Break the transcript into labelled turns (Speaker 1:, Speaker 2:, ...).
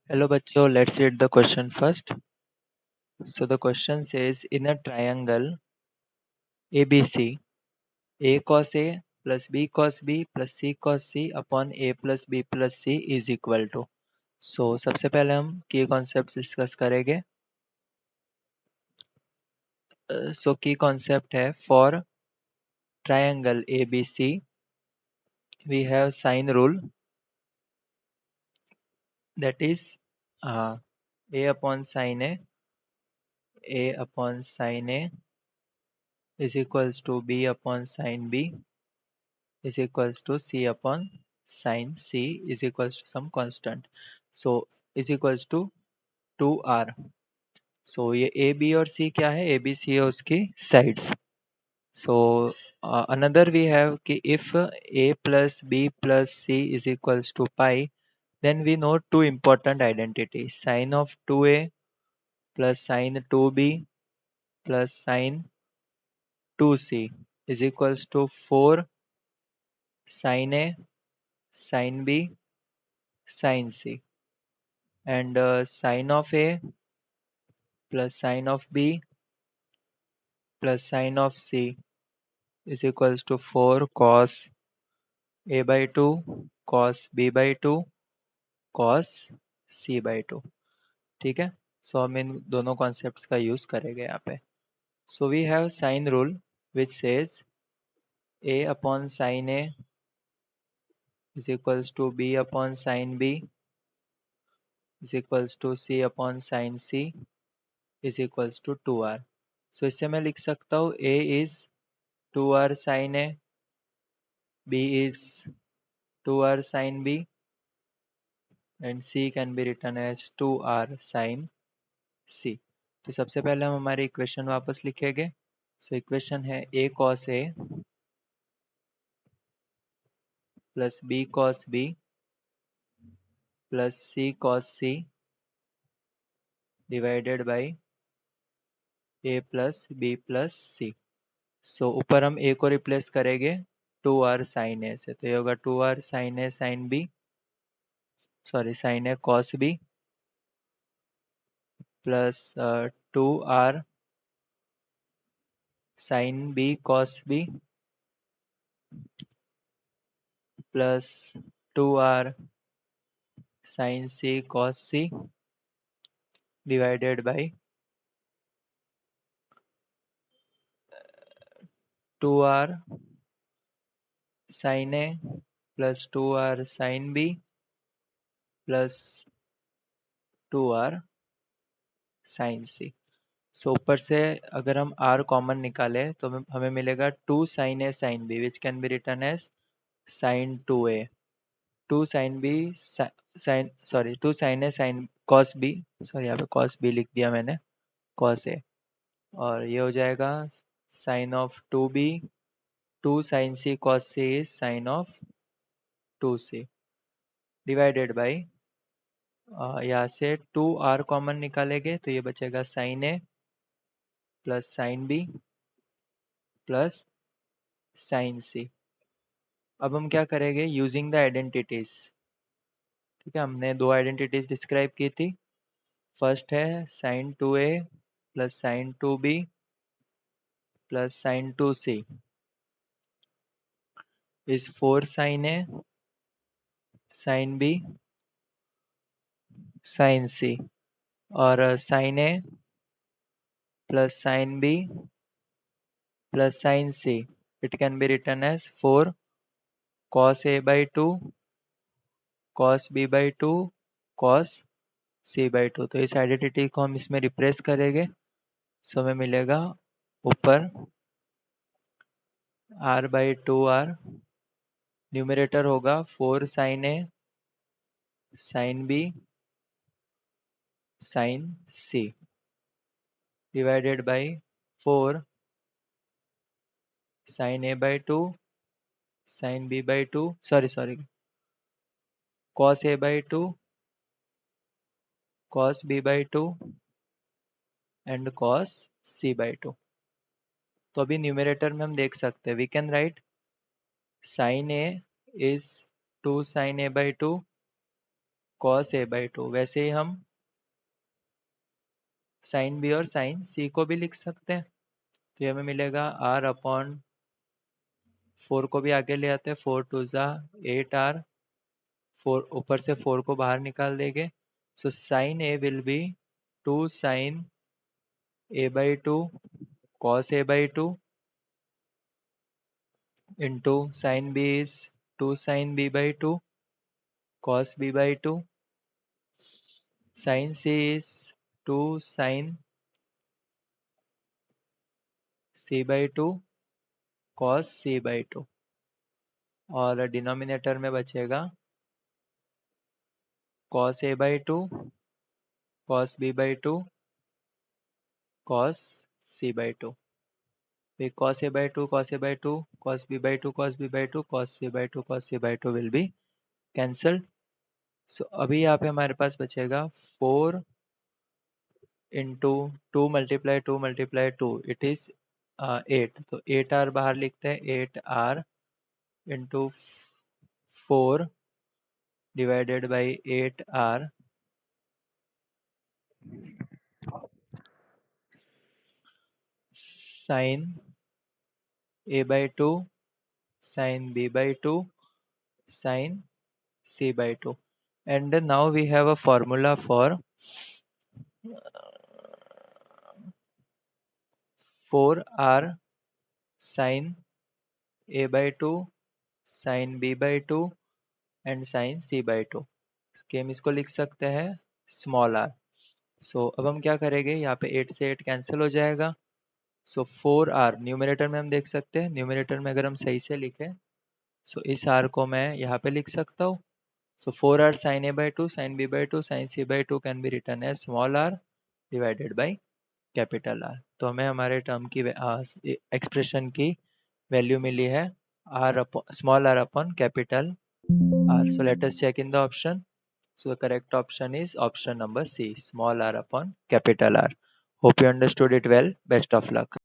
Speaker 1: Hello bachcho, let's read the question first. So the question says in a triangle ABC, A cos A plus B cos B plus C cos C upon A plus B plus C is equal to. So सबसे पहले हम की concept discuss करेंगे. So की concept है for triangle ABC we have sine rule, that is A upon sine A upon sine A is equals to B upon sine B is equals to C upon sin C is equals to some constant. So is equals to 2R. So ये A B और C क्या है? A B C है उसकी sides. So another we have कि if A plus B plus C is equals to pi, then we know two important identities: sine of 2A plus sine 2B plus sine 2C is equals to 4 sine A sine B sine C, and sine of A plus sine of B plus sine of C is equals to 4 cos A by 2 cos B by 2 cos C by 2. ठीक है. सो हम इन दोनों concepts का use करेंगे यहाँ पे. So we have sine rule which says A upon sine A is equals to B upon sin B is equals to C upon sin C is equals to 2R. सो इससे मैं लिख सकता हूँ A is 2R sin A, B is 2R sin B, and C can be written as 2R sin C. तो सबसे पहले हम हमारे इक्वेशन वापस लिखेंगे. सो इक्वेशन है A cos A plus B cos B plus C cos C divided by A plus B plus C. सो ऊपर हम A को रिप्लेस करेंगे 2R sin A से, तो ये होगा 2R sin A sin B, sorry sin A cos B plus 2R sin B cos B plus 2R sin C cos C divided by 2R sin A plus 2R sin B plus 2R sin C. सो ऊपर से अगर हम R common निकाले तो हमें मिलेगा 2 sin A sin B which can be written as sin 2A, 2 sin B sin, sorry 2 sin A sin cos B, sorry यहाँ पे cos B लिख दिया मैंने, cos A, और ये हो जाएगा sin of 2B, 2 sin C cos C is sin of 2C divided by यहाँ से 2R कॉमन निकालेंगे तो ये बचेगा sin A plus sin B plus sin C. अब हम क्या करेंगे यूजिंग द आइडेंटिटीज. ठीक है, हमने दो आइडेंटिटीज डिस्क्राइब की थी. फर्स्ट है sin 2A plus sin 2B plus sin 2C is 4 sin A sin B sin C, और sin A plus sin B plus sin C it can be written as 4 cos A by 2 cos B by 2 cos C by 2. तो इस identity को हम इसमें replace करेंगे. सो हमें मिलेगा ऊपर R by 2R, न्यूमरेटर होगा 4 sin A sin B sin C divided by 4 sin A by 2 sin B by 2, sorry cos A by 2 cos B by 2 and cos C by 2. तो अभी न्यूमरेटर में हम देख सकते हैं we can write sin A is 2 sin A by 2 cos a by 2। वैसे ही हम sine B और साइन सी को भी लिख सकते हैं। तो ये हमें मिलेगा r अपॉन 4 को भी आगे ले आते हैं, 4 टू ज़ा 8r, 4 ऊपर से 4 को बाहर निकाल देंगे। So sine A will be 2 sine a by 2 cos a by 2 into sin b is 2 sin b by 2 cos b by 2, sin c is 2 sin c by 2 cos c by 2, और denominator में बचेगा cos a by 2 cos b by 2 cos c by 2। फिर cos a by 2 cos a by 2 cos b by 2 cos b by 2 cos c by 2 cos c by 2 will be cancelled। सो अभी यहाँ पे हमारे पास बचेगा 4 into 2 it is 8। तो 8r बाहर लिखते हैं, 8r into 4 divided by 8r sine a by 2 sin b by 2 sin c by 2। And now we have a formula for 4r sin a by 2 sin b by 2 and sine C by 2। हम इसको लिख सकते हैं small are. सो अब हम क्या करेंगे, यहाँ पे 8 से 8 कैंसिल हो जाएगा। सो 4r न्यूमरेटर में हम देख सकते हैं, न्यूमरेटर में अगर हम सही से लिखें सो इस r को मैं यहाँ पे लिख सकता हूँ। सो 4r sin a by 2 sin b by 2 sin c by 2 can be written as small r divided by capital R। तो हमें हमारे टर्म की एक्सप्रेशन की वैल्यू मिली है r small r upon capital R। So let us check in the option. So the correct option is option number C, small r upon capital R. Hope you understood it well. Best of luck.